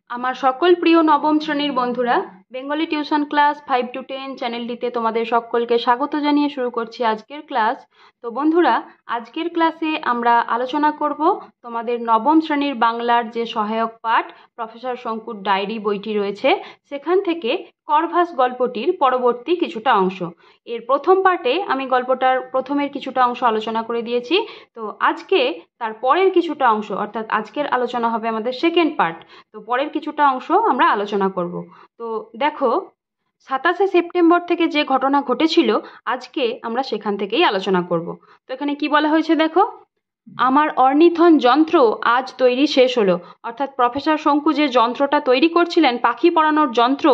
আমার সকল প্রিয় নবম শ্রেণীর বন্ধুরা, বেঙ্গলি টিউশন ক্লাস 5 to 10 চ্যানেলটিতে তোমাদের সকলকে স্বাগত জানিয়ে শুরু করছি আজকের ক্লাস। তো বন্ধুরা, আজকের ক্লাসে আমরা আলোচনা করব তোমাদের নবম শ্রেণীর বাংলার যে সহায়ক পাঠ প্রফেসর শঙ্কুর ডায়েরি বইটি রয়েছে, সেখান থেকে করভাস গল্পটির পরবর্তী কিছুটা অংশ। এর প্রথম পার্টে আমি গল্পটার প্রথমের কিছুটা অংশ আলোচনা করে দিয়েছি। তো আজকে তার পরের কিছুটা অংশ, অর্থাৎ আজকের আলোচনা হবে আমাদের সেকেন্ড পার্ট। তো পরের কিছুটা অংশ আমরা আলোচনা করব। তো দেখো, 27শে সেপ্টেম্বর থেকে যে ঘটনা ঘটেছিল আজকে আমরা সেখান থেকেই আলোচনা করব। তো এখানে কি বলা হয়েছে দেখো, আমার অর্নিথন যন্ত্র আজ তৈরি শেষ হলো। অর্থাৎ প্রফেসর শঙ্কু যে যন্ত্রটা তৈরি করছিলেন, পাখি পড়ানোর যন্ত্র,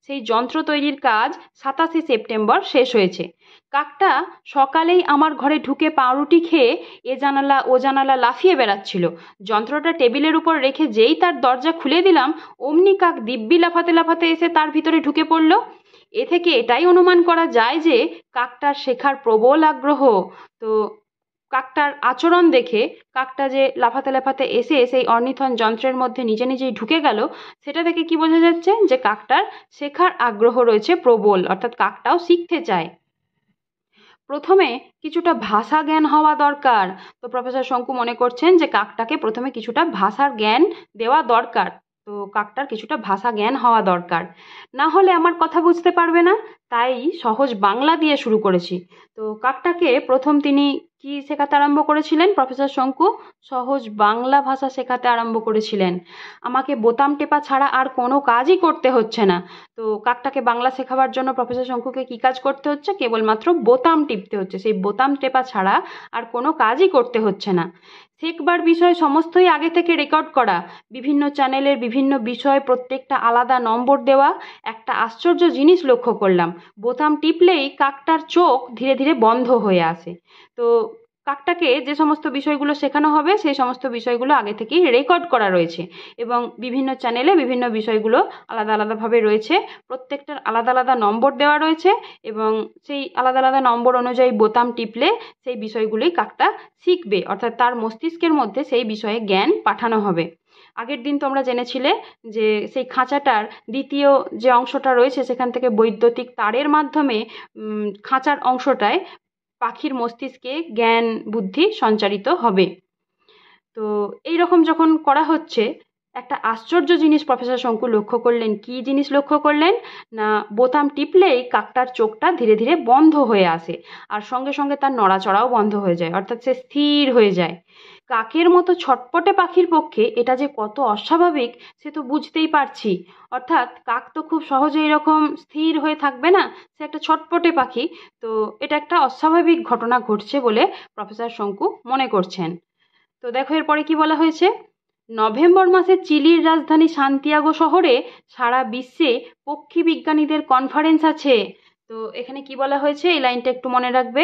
সেই যন্ত্র তৈরির কাজ 27শে সেপ্টেম্বর শেষ হয়েছে। কাকটা সকালেই আমার ঘরে ঢুকে পাউরুটি খেয়ে এ জানালা ও জানালা লাফিয়ে বেড়াচ্ছিল। যন্ত্রটা টেবিলের উপর রেখে যেই তার দরজা খুলে দিলাম, অমনি কাক দিব্যি লাফাতে লাফাতে এসে তার ভিতরে ঢুকে পড়ল। এ থেকে এটাই অনুমান করা যায় যে কাকটার শেখার প্রবল আগ্রহ। তো কাকটার আচরণ দেখে কাকটা যে লাফাতে লাফাতে এসে সেই অর্নিথন যন্ত্রের মধ্যে নিজে নিজেই ঢুকে গেল, সেটা থেকে কি বোঝা যাচ্ছে যে কাকটার শেখার আগ্রহ রয়েছে প্রবল, অর্থাৎ কাকটাও শিখতে চায়। প্রথমে কিছুটা ভাষা জ্ঞান হওয়া দরকার। তো প্রফেসর শঙ্কু মনে করছেন যে কাকটাকে প্রথমে কিছুটা ভাষার জ্ঞান দেওয়া দরকার। তো কাকটার কিছুটা ভাষা জ্ঞান হওয়া দরকার, না হলে আমার কথা বুঝতে পারবে না। তাই সহজ বাংলা দিয়ে শুরু করেছি। তো কাকটাকে প্রথম তিনি কি শেখাতে আরম্ভ করেছিলেন প্রফেসর শঙ্কু? সহজ বাংলা ভাষা শেখাতে আরম্ভ করেছিলেন। আমাকে বোতাম টেপা ছাড়া আর কোনো কাজই করতে হচ্ছে না। তো কাকটাকে বাংলা শেখাবার জন্য প্রফেসর শঙ্কুকে কী কাজ করতে হচ্ছে? কেবলমাত্র বোতাম টিপতে হচ্ছে। সেই বোতাম টেপা ছাড়া আর কোনো কাজই করতে হচ্ছে না। শেখবার বিষয় সমস্তই আগে থেকে রেকর্ড করা, বিভিন্ন চ্যানেলের বিভিন্ন বিষয় প্রত্যেকটা আলাদা নম্বর দেওয়া। একটা আশ্চর্য জিনিস লক্ষ্য করলাম, বোতাম টিপলেই কাকটার চোখ ধীরে ধীরে বন্ধ হয়ে আসে। তো কাকটাকে যে সমস্ত বিষয়গুলো শেখানো হবে সেই সমস্ত বিষয়গুলো আগে থেকেই রেকর্ড করা রয়েছে, এবং বিভিন্ন চ্যানেলে বিভিন্ন বিষয়গুলো আলাদা আলাদাভাবে রয়েছে। প্রত্যেকটার আলাদা আলাদা নম্বর দেওয়া রয়েছে, এবং সেই আলাদা আলাদা নম্বর অনুযায়ী বোতাম টিপলে সেই বিষয়গুলোই কাকটা শিখবে, অর্থাৎ তার মস্তিষ্কের মধ্যে সেই বিষয়ে জ্ঞান পাঠানো হবে। আগের দিন তোমরা জেনেছিলে যে সেই খাঁচাটার দ্বিতীয় যে অংশটা রয়েছে, সেখান থেকে বৈদ্যুতিক তারের মাধ্যমে খাঁচার অংশটায় পাখির মস্তিষ্কে জ্ঞান বুদ্ধি সঞ্চারিত হবে। তো এই রকম যখন করা হচ্ছে, একটা আশ্চর্য জিনিস প্রফেসর শঙ্কু লক্ষ্য করলেন। কি জিনিস লক্ষ্য করলেন? না, বোতাম টিপলেই কাকটার চোখটা ধীরে ধীরে বন্ধ হয়ে আসে, আর সঙ্গে সঙ্গে তার নড়াচড়াও বন্ধ হয়ে যায়, অর্থাৎ সে স্থির হয়ে যায়। কাকের মতো ছটপটে পাখির পক্ষে এটা যে কত অস্বাভাবিক সে তো বুঝতেই পারছি। অর্থাৎ কাক তো খুব সহজে এরকম স্থির হয়ে থাকবে না, সে একটা ছটপটে পাখি। তো এটা একটা অস্বাভাবিক ঘটনা ঘটছে বলে প্রফেসর শঙ্কু মনে করছেন। তো দেখো এরপরে কি বলা হয়েছে, নভেম্বর মাসে চিলির রাজধানী সান্তিয়াগো শহরে সারা বিশ্বে পক্ষী বিজ্ঞানীদের কনফারেন্স আছে। তো এখানে কি বলা হয়েছে এই লাইনটা একটু মনে রাখবে।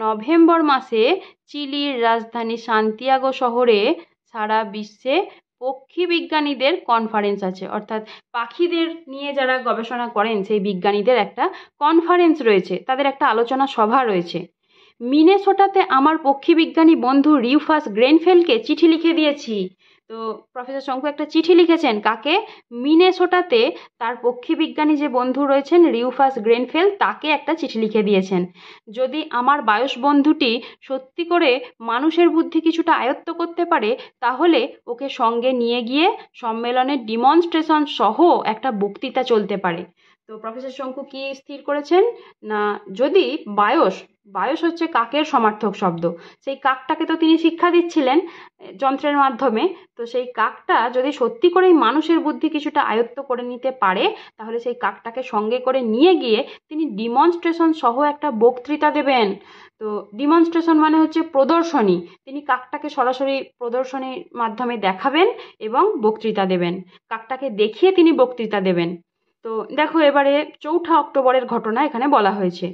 নভেম্বর মাসে চিলির রাজধানী সান্তিয়াগো শহরে সারা বিশ্বে পক্ষী বিজ্ঞানীদের কনফারেন্স আছে, অর্থাৎ পাখিদের নিয়ে যারা গবেষণা করেন সেই বিজ্ঞানীদের একটা কনফারেন্স রয়েছে, তাদের একটা আলোচনা সভা রয়েছে। মিনেসোটাতে আমার পক্ষীবিজ্ঞানী বন্ধু রিউফাস গ্রেনফেলকে চিঠি লিখে দিয়েছি। তো প্রফেসর শঙ্কু একটা চিঠি লিখেছেন কাকে? মিনেসোটাতে তার পক্ষীবিজ্ঞানী যে বন্ধু রয়েছেন রিউফাস গ্রেনফেল, তাকে একটা চিঠি লিখে দিয়েছেন। যদি আমার বায়স বন্ধুটি সত্যি করে মানুষের বুদ্ধি কিছুটা আয়ত্ত করতে পারে, তাহলে ওকে সঙ্গে নিয়ে গিয়ে সম্মেলনের ডিমনস্ট্রেশন সহ একটা বক্তৃতা চলতে পারে। তো প্রফেসর শঙ্কু কি স্থির করেছেন? না, যদি বায়স, বায়স হচ্ছে কাকের সমার্থক শব্দ, সেই কাকটাকে তো তিনি শিক্ষা দিচ্ছিলেন যন্ত্রের মাধ্যমে। তো সেই কাকটা যদি সত্যি করেই মানুষের বুদ্ধি কিছুটা আয়ত্ত করে নিতে পারে, তাহলে সেই কাকটাকে সঙ্গে করে নিয়ে গিয়ে তিনি ডিমনস্ট্রেশন সহ একটা বক্তৃতা দেবেন। তো ডিমনস্ট্রেশন মানে হচ্ছে প্রদর্শনী। তিনি কাকটাকে সরাসরি প্রদর্শনীর মাধ্যমে দেখাবেন এবং বক্তৃতা দেবেন, কাকটাকে দেখিয়ে তিনি বক্তৃতা দেবেন। তো দেখো এবারে 4 অক্টোবরের ঘটনা এখানে বলা হয়েছে।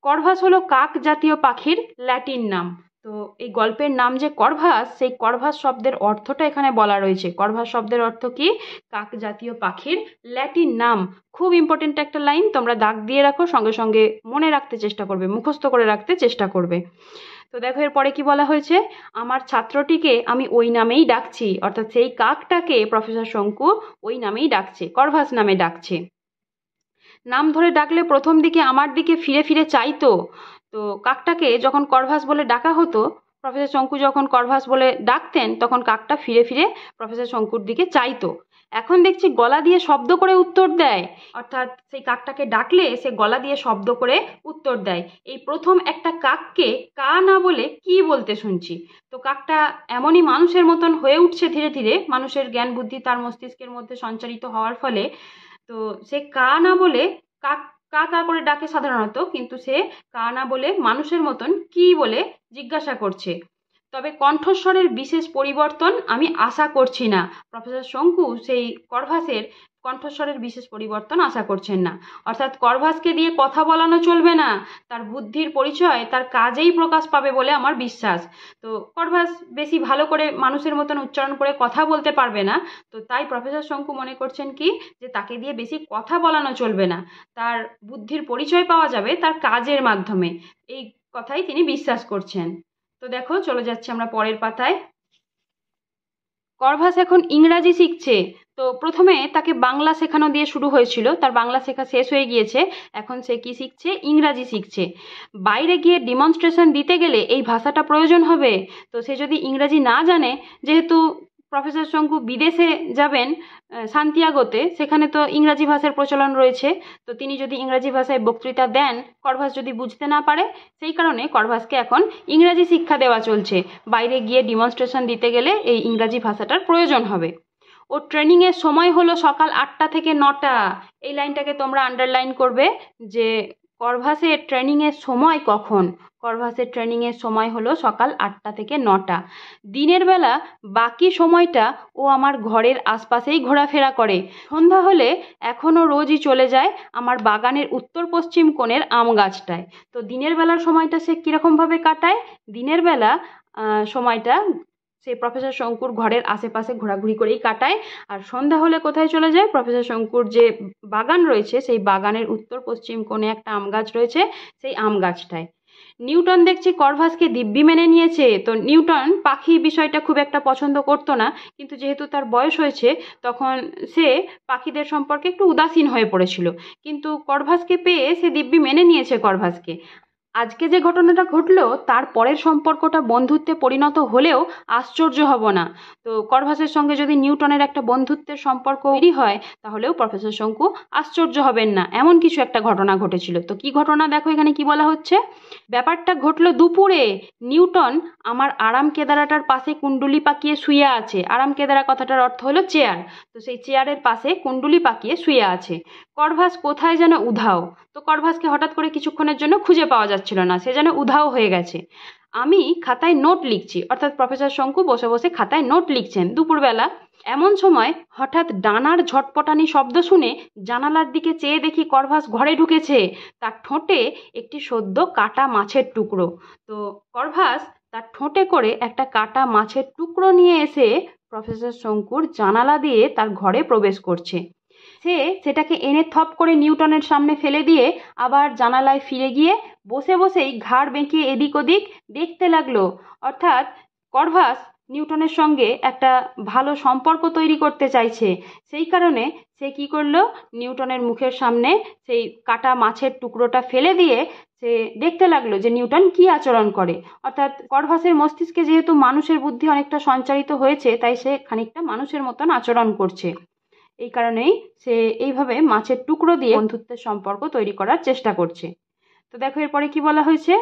করভাস হলো কাক জাতীয় পাখির ল্যাটিন নাম। তো এই গল্পের নাম যে করভাস, সেই করভাস শব্দের অর্থটা এখানে বলা রয়েছে। করভাস শব্দের অর্থ কি? কাক জাতীয় পাখির ল্যাটিন নাম। খুব ইম্পর্টেন্ট একটা লাইন, তোমরা দাগ দিয়ে রাখো, সঙ্গে সঙ্গে মনে রাখতে চেষ্টা করবে, মুখস্থ করে রাখতে চেষ্টা করবে। তো দেখো এরপরে কি বলা হয়েছে, আমার ছাত্রটিকে আমি ওই নামেই ডাকছি, অর্থাৎ সেই কাকটাকে প্রফেসর শঙ্কু ওই নামেই ডাকছে, করভাস নামে ডাকছে। নাম ধরে ডাকলে প্রথম দিকে আমার দিকে ফিরে ফিরে চাইতো। তো কাকটাকে যখন করভাস বলে ডাকা হতো, প্রফেসর শঙ্কু যখন করভাস বলে ডাকতেন, তখন কাকটা ফিরে ফিরে প্রফেসর শঙ্কুর দিকে চাইতো। এখন দেখছি গলা দিয়ে শব্দ করে উত্তর দেয়, অর্থাৎ সেই কাকটাকে ডাকলে সে গলা দিয়ে শব্দ করে উত্তর দেয়। এই প্রথম একটা কাককে কা না বলে কি বলতে শুনছি। তো কাকটা এমনই মানুষের মতন হয়ে উঠছে ধীরে ধীরে, মানুষের জ্ঞান বুদ্ধি তার মস্তিষ্কের মধ্যে সঞ্চারিত হওয়ার ফলে। তো সে কা না বলে কাক কা কা করে ডাকে সাধারণত, কিন্তু সে কা না বলে মানুষের মতন কি বলে জিজ্ঞাসা করছে। তবে কণ্ঠস্বরের বিশেষ পরিবর্তন আমি আশা করছি না। প্রফেসর শঙ্কু সেই করভাসের কণ্ঠস্বরের বিশেষ পরিবর্তন আশা করছেন না, অর্থাৎ করভাসকে দিয়ে কথা বলানো চলবে না, তার বুদ্ধির পরিচয় তার কাজেই প্রকাশ পাবে বলে আমার বিশ্বাস। তো করভাস বেশি ভালো করে মানুষের মতন উচ্চারণ করে কথা বলতে পারবে না, তো তাই প্রফেসর শঙ্কু মনে করছেন কি যে তাকে দিয়ে বেশি কথা বলানো চলবে না, তার বুদ্ধির পরিচয় পাওয়া যাবে তার কাজের মাধ্যমে, এই কথাই তিনি বিশ্বাস করছেন। তো দেখো চলে যাচ্ছে আমরা পরের পাতায়। করভাস এখন ইংরাজি শিখছে। তো প্রথমে তাকে বাংলা শেখানো দিয়ে শুরু হয়েছিল, তার বাংলা শেখা শেষ হয়ে গিয়েছে, এখন সে কি শিখছে, ইংরাজি শিখছে। বাইরে গিয়ে ডিমনস্ট্রেশন দিতে গেলে এই ভাষাটা প্রয়োজন হবে। তো সে যদি ইংরাজি না জানে, যেহেতু প্রফেসর শঙ্কু বিদেশে যাবেন সান্তিয়াগোতে, সেখানে তো ইংরাজি ভাষার প্রচলন রয়েছে, তো তিনি যদি ইংরাজি ভাষায় বক্তৃতা দেন, করভাস যদি বুঝতে না পারে, সেই কারণে করভাসকে এখন ইংরাজি শিক্ষা দেওয়া চলছে। বাইরে গিয়ে ডিমনস্ট্রেশন দিতে গেলে এই ইংরাজি ভাষাটার প্রয়োজন হবে। ও ট্রেনিংয়ের সময় হলো সকাল 8টা থেকে 9টা। এই লাইনটাকে তোমরা আন্ডারলাইন করবে যে করভাসের ট্রেনিংয়ের সময় কখন। করভাসের ট্রেনিংয়ের সময় হলো সকাল 8টা থেকে 9টা। দিনের বেলা বাকি সময়টা ও আমার ঘরের আশপাশেই ঘোরাফেরা করে। সন্ধ্যা হলে এখনও রোজই চলে যায় আমার বাগানের উত্তর পশ্চিম কোণের আম গাছটায়। তো দিনের বেলার সময়টা সে কীরকমভাবে কাটায়, দিনের বেলা সময়টা সে প্রফেসর শঙ্কুর ঘরের আশেপাশে ঘোরাঘুরি করেই কাটায়। আর সন্ধ্যা হলে কোথায় চলে যায়, প্রফেসর শঙ্কুর যে বাগান রয়েছে সেই বাগানের উত্তর পশ্চিম কোণে একটা আম গাছ রয়েছে, সেই আম গাছটায়। নিউটন দেখছি করভাসকে দিব্যি মেনে নিয়েছে। তো নিউটন পাখি বিষয়টা খুব একটা পছন্দ করতো না, কিন্তু যেহেতু তার বয়স হয়েছে তখন সে পাখিদের সম্পর্কে একটু উদাসীন হয়ে পড়েছিল, কিন্তু করভাসকে পেয়ে সে দিব্যি মেনে নিয়েছে করভাসকে। আজকে যে ঘটনাটা ঘটলো তার পরের সম্পর্কটা বন্ধুত্বে পরিণত হলেও আশ্চর্য হব না। তো করভাসের সঙ্গে যদি নিউটনের একটা বন্ধুত্বের সম্পর্ক তৈরি হয়, তাহলেও প্রফেসর শঙ্কু আশ্চর্য হবেন না, এমন কিছু একটা ঘটনা ঘটেছিল। তো কি ঘটনা দেখো এখানে কি বলা হচ্ছে। ব্যাপারটা ঘটলো দুপুরে। নিউটন আমার আরাম কেদারাটার পাশে কুণ্ডুলি পাকিয়ে শুয়ে আছে। আরাম কেদারা কথাটার অর্থ হলো চেয়ার। তো সেই চেয়ারের পাশে কুণ্ডুলি পাকিয়ে শুয়ে আছে। করভাস কোথায় যেন উধাও। তো করভাসকে হঠাৎ করে কিছুক্ষণের জন্য খুঁজে পাওয়া যাচ্ছিল না, সে যেন উধাও হয়ে গেছে। আমি খাতায় নোট লিখছি, অর্থাৎ প্রফেসর শঙ্কু বসে বসে খাতায় নোট লিখছেন দুপুরবেলা। এমন সময় হঠাৎ ডানার ঝটপটানি শব্দ শুনে জানালার দিকে চেয়ে দেখি করভাস ঘরে ঢুকেছে। তার ঠোঁটে একটি সদ্য কাটা মাছের টুকরো। তো করভাস তার ঠোঁটে করে একটা কাটা মাছের টুকরো নিয়ে এসে প্রফেসর শঙ্কুর জানালা দিয়ে তার ঘরে প্রবেশ করছে। সে সেটাকে এনে থপ করে নিউটনের সামনে ফেলে দিয়ে আবার জানালায় ফিরে গিয়ে বসে বসেই ঘাড় বেঁকিয়ে এদিক ওদিক দেখতে লাগলো। অর্থাৎ করভাস নিউটনের সঙ্গে একটা ভালো সম্পর্ক তৈরি করতে চাইছে, সেই কারণে সে কি করলো, নিউটনের মুখের সামনে সেই কাটা মাছের টুকরোটা ফেলে দিয়ে সে দেখতে লাগলো যে নিউটন কি আচরণ করে। অর্থাৎ করভাসের মস্তিষ্কে যেহেতু মানুষের বুদ্ধি অনেকটা সঞ্চারিত হয়েছে, তাই সে খানিকটা মানুষের মতন আচরণ করছে। এই কারণেই সে এইভাবে মাছের টুকরো দিয়ে বন্ধুত্বের সম্পর্ক তৈরি করার চেষ্টা করছে। তো দেখো এরপরে কি বলা হয়েছে,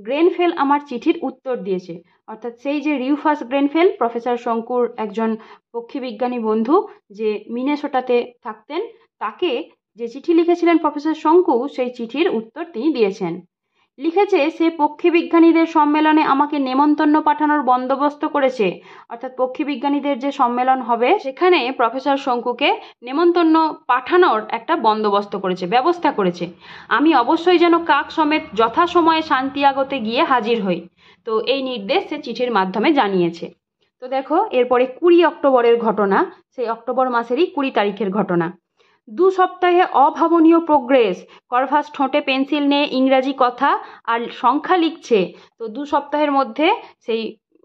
গ্রেনফেল আমার চিঠির উত্তর দিয়েছে। অর্থাৎ সেই যে রিউফাস গ্রেনফেল, প্রফেসর শঙ্কুর একজন পক্ষীবিজ্ঞানী বন্ধু যে মিনেসোটাতে থাকতেন, তাকে যে চিঠি লিখেছিলেন প্রফেসর শঙ্কু, সেই চিঠির উত্তর তিনি দিয়েছেন। লিখেছে সে পক্ষীবিজ্ঞানীদের সম্মেলনে আমাকে নেমন্তন্ন পাঠানোর বন্দোবস্ত করেছে। অর্থাৎ পক্ষীবিজ্ঞানীদের যে সম্মেলন হবে সেখানে প্রফেসর শঙ্কুকে নেমন্তন্ন পাঠানোর একটা বন্দোবস্ত করেছে, ব্যবস্থা করেছে। আমি অবশ্যই যেন কাক সমেত যথাসময়ে সান্তিয়াগোতে গিয়ে হাজির হই। তো এই নির্দেশ সে চিঠির মাধ্যমে জানিয়েছে। তো দেখো এরপরে 20 অক্টোবরের ঘটনা, সেই অক্টোবর মাসেরই 20 তারিখের ঘটনা। সপ্তাহে অভাবনীয় প্রোগ্রেস। করভাস ঠোঁটে পেন্সিল নিয়ে ইংরাজি কথা আর সংখ্যা লিখছে। তো 2 সপ্তাহের মধ্যে সেই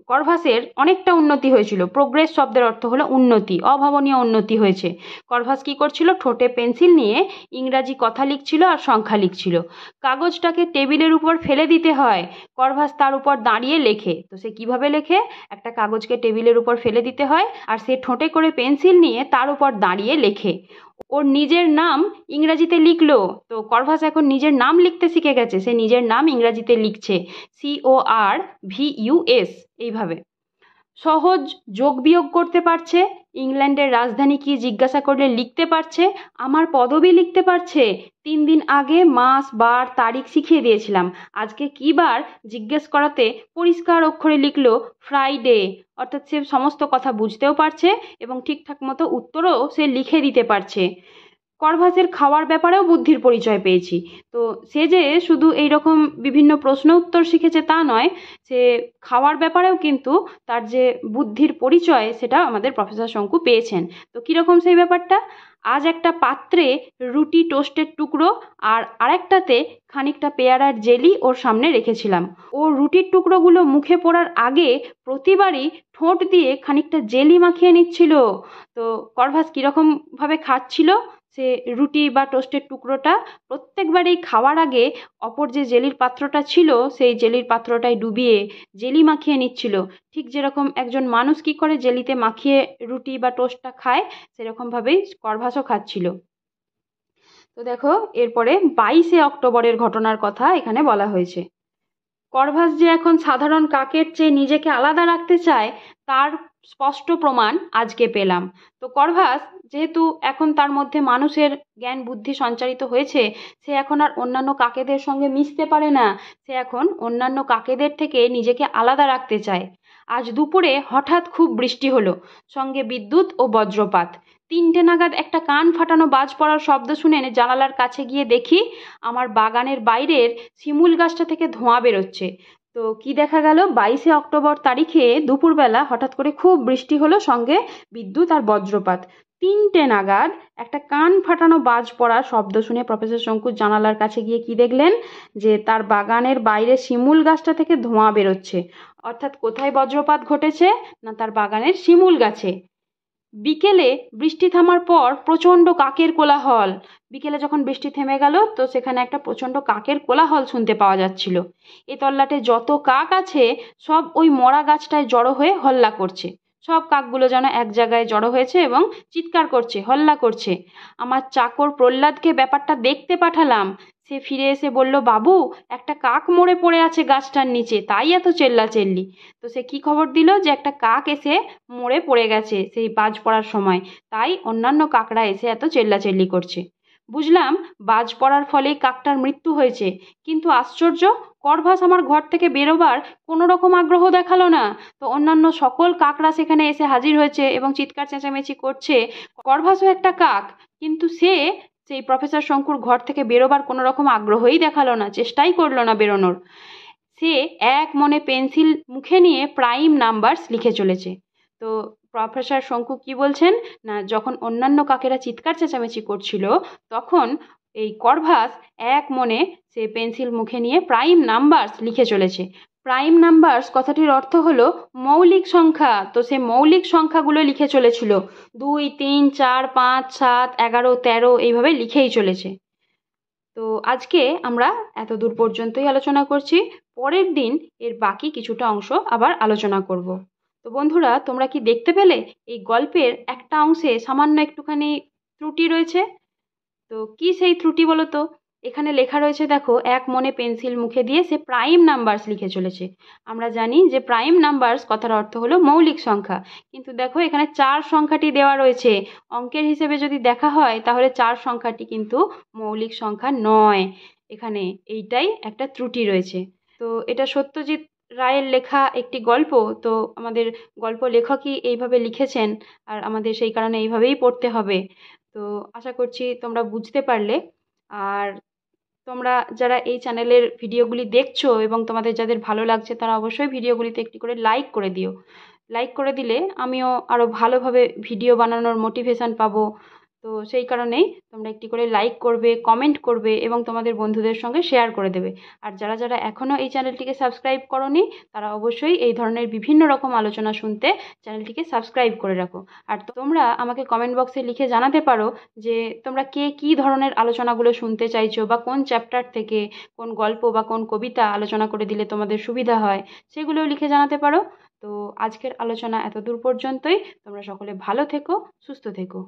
করভাসের অনেকটা উন্নতি হয়েছিল। প্রোগ্রেস শব্দের অর্থ হলো উন্নতি, অভাবনীয় উন্নতি হয়েছে। করভাস কি করছিল? ঠোঁটে পেন্সিল নিয়ে ইংরাজি কথা লিখছিল আর সংখ্যা লিখছিল। কাগজটাকে টেবিলের উপর ফেলে দিতে হয়, করভাস তার উপর দাঁড়িয়ে লেখে। তো সে কিভাবে লেখে? একটা কাগজকে টেবিলের উপর ফেলে দিতে হয় আর সে ঠোঁটে করে পেন্সিল নিয়ে তার উপর দাঁড়িয়ে লেখে। ওর নিজের নাম ইংরাজিতে লিখলো। তো করভাস এখন নিজের নাম লিখতে শিখে গেছে, সে নিজের নাম ইংরাজিতে লিখছে, CORVUS এইভাবে। সহজ যোগ বিয়োগ করতে পারছে, ইংল্যান্ডের রাজধানী কি জিজ্ঞাসা করলে লিখতে পারছে, আমার পদবি লিখতে পারছে। 3 দিন আগে মাস বার তারিখ শিখিয়ে দিয়েছিলাম, আজকে কি বার জিজ্ঞেস করাতে পরিষ্কার অক্ষরে লিখলো ফ্রাইডে। অর্থাৎ সে সমস্ত কথা বুঝতেও পারছে এবং ঠিকঠাক মতো উত্তরও সে লিখে দিতে পারছে। করভাসের খাওয়ার ব্যাপারেও বুদ্ধির পরিচয় পেয়েছি। তো সে যে শুধু এইরকম বিভিন্ন প্রশ্ন উত্তর শিখেছে তা নয়, সে খাওয়ার ব্যাপারেও কিন্তু তার যে বুদ্ধির পরিচয় সেটা আমাদের প্রফেসর শঙ্কু পেয়েছেন। তো কীরকম সেই ব্যাপারটা? আজ একটা পাত্রে রুটি টোস্টের টুকরো আর আরেকটাতে খানিকটা পেয়ারার জেলি ওর সামনে রেখেছিলাম। ও রুটির টুকরোগুলো মুখে পড়ার আগে প্রতিবারই ঠোঁট দিয়ে খানিকটা জেলি মাখিয়ে নিচ্ছিল। তো করভাস কীরকমভাবে খাচ্ছিল? সে রুটি বা টোস্টের টুকরোটা প্রত্যেকবারেই খাওয়ার আগে অপর যে জেলির পাত্রটা ছিল সেই জেলির পাত্রটায় ডুবিয়ে জেলি মাখিয়ে নিচ্ছিল। ঠিক যেরকম একজন মানুষ কি করে জেলিতে মাখিয়ে রুটি বা টোস্টটা খায়, সেরকমভাবেই করভাসও খাচ্ছিল। তো দেখো, এরপরে 22শে অক্টোবরের ঘটনার কথা এখানে বলা হয়েছে। করভাস যে এখন সাধারণ কাকের চেয়ে নিজেকে আলাদা রাখতে চায় তার স্পষ্ট প্রমাণ আজকে পেলাম। তো করভাস যেহেতু এখন তার মধ্যে মানুষের জ্ঞান বুদ্ধি সঞ্চারিত হয়েছে, সে এখন আর অন্যান্য কাকেদের সঙ্গে মিশতে পারে না, সে এখন অন্যান্য কাকেদের থেকে নিজেকে আলাদা রাখতে চায়। আজ দুপুরে হঠাৎ খুব বৃষ্টি হলো, সঙ্গে বিদ্যুৎ ও বজ্রপাত। 3টে নাগাদ একটা কান ফাটানো বাজ পড়ার শব্দ শুনে জানালার কাছে গিয়ে দেখি আমার বাগানের বাইরের শিমুল গাছটা থেকে ধোঁয়া বেরোচ্ছে। তো কি দেখা গেল? 22শে অক্টোবর তারিখে দুপুরবেলা হঠাৎ করে খুব বৃষ্টি হলো, সঙ্গে বিদ্যুৎ আর বজ্রপাত। 3টে নাগাদ একটা কান ফাটানো বাজ পড়ার শব্দ শুনে প্রফেসর শঙ্কু জানালার কাছে গিয়ে কি দেখলেন? যে তার বাগানের বাইরে শিমুল গাছটা থেকে ধোঁয়া বেরোচ্ছে। অর্থাৎ কোথায় বজ্রপাত ঘটেছে? না, তার বাগানের শিমুল গাছে। বিকেলে বৃষ্টি থামার পর প্রচণ্ড কাকের কোলাহল। বিকেলে যখন বৃষ্টি থেমে গেল তো সেখানে একটা প্রচণ্ড কাকের কোলাহল শুনতে পাওয়া যাচ্ছিল। এ তল্লাটে যত কাক আছে সব ওই মরা গাছটায় জড়ো হয়ে হল্লা করছে। সব কাকগুলো যেন এক জায়গায় জড়ো হয়েছে এবং চিৎকার করছে, হল্লা করছে। আমার চাকর প্রহ্লাদকে ব্যাপারটা দেখতে পাঠালাম। সে ফিরে এসে বলল, বাবু, একটা কাক মরে পড়ে আছে গাছটার নিচে, তাই এত চেল্লাচেল্লি। তো সে কি খবর দিল? যে একটা কাক এসে মরে পড়ে গেছে সেই বাজ পড়ার সময়, তাই অন্যান্য কাকরা এসে এত চেল্লাচেল্লি করছে। বুঝলাম বাজ পড়ার ফলেই কাকটার মৃত্যু হয়েছে, কিন্তু আশ্চর্য, করভাস আমার ঘর থেকে বেরোবার কোনো রকম আগ্রহ দেখালো না। তো অন্যান্য সকল কাকরা সেখানে এসে হাজির হয়েছে এবং চিৎকার চেঁচামেচি করছে। করভাসও একটা কাক, কিন্তু সে সেই প্রফেসর শঙ্কুর ঘর থেকে বেরোবার কোনো রকম আগ্রহই দেখালো না, চেষ্টাই করলো না বেরোনোর। সে এক মনে পেন্সিল মুখে নিয়ে প্রাইম নাম্বারস লিখে চলেছে। তো প্রফেসর শঙ্কু কি বলছেন? না, যখন অন্যান্য কাকেরা চিৎকার চেঁচামেচি করছিল তখন এই করভাস এক মনে সে পেন্সিল মুখে নিয়ে প্রাইম নাম্বারস লিখে চলেছে। প্রাইম নাম্বারস কথাটির অর্থ হলো মৌলিক সংখ্যা। তো সে মৌলিক সংখ্যাগুলো লিখে চলেছিল, 2, 3, 4, 5, 7, 11, 13 এইভাবে লিখেই চলেছে। তো আজকে আমরা এত দূর পর্যন্তই আলোচনা করছি। পরের দিন এর বাকি কিছুটা অংশ আবার আলোচনা করব। তো বন্ধুরা, তোমরা কি দেখতে পেলে এই গল্পের একটা অংশে সামান্য একটুখানি ত্রুটি রয়েছে? তো কি সেই ত্রুটি বলো তো? এখানে লেখা রয়েছে, দেখো, এক মনে পেন্সিল মুখে দিয়ে সে প্রাইম নাম্বারস লিখে চলেছে। আমরা জানি যে প্রাইম নাম্বারস কথার অর্থ হলো মৌলিক সংখ্যা, কিন্তু দেখো এখানে 4 সংখ্যাটি দেওয়া রয়েছে। অঙ্কের হিসেবে যদি দেখা হয় তাহলে 4 সংখ্যাটি কিন্তু মৌলিক সংখ্যা নয়। এখানে এইটাই একটা ত্রুটি রয়েছে। তো এটা সত্যজিৎ রায়ের লেখা একটি গল্প। তো আমাদের গল্প লেখকই এইভাবে লিখেছেন আর আমাদের সেই কারণে এইভাবেই পড়তে হবে। তো আশা করছি তোমরা বুঝতে পারলে। আর তোমরা যারা এই চ্যানেলের ভিডিওগুলি দেখছো এবং তোমাদের যাদের ভালো লাগছে তারা অবশ্যই ভিডিওগুলিতে একটি করে লাইক করে দিও। লাইক করে দিলে আমিও আরও ভালোভাবে ভিডিও বানানোর মোটিভেশন পাবো। তো সেই কারণেই তোমরা একটি করে লাইক করবে, কমেন্ট করবে এবং তোমাদের বন্ধুদের সঙ্গে শেয়ার করে দেবে। আর যারা যারা এখনও এই চ্যানেলটিকে সাবস্ক্রাইব করোনি তারা অবশ্যই এই ধরনের বিভিন্ন রকম আলোচনা শুনতে চ্যানেলটিকে সাবস্ক্রাইব করে রাখো। আর তোমরা আমাকে কমেন্ট বক্সে লিখে জানাতে পারো যে তোমরা কে কী ধরনের আলোচনাগুলো শুনতে চাইছো, বা কোন চ্যাপ্টার থেকে কোন গল্প বা কোন কবিতা আলোচনা করে দিলে তোমাদের সুবিধা হয়, সেগুলোও লিখে জানাতে পারো। তো আজকের আলোচনা এত দূর পর্যন্তই। তোমরা সকলে ভালো থেকো, সুস্থ থেকো।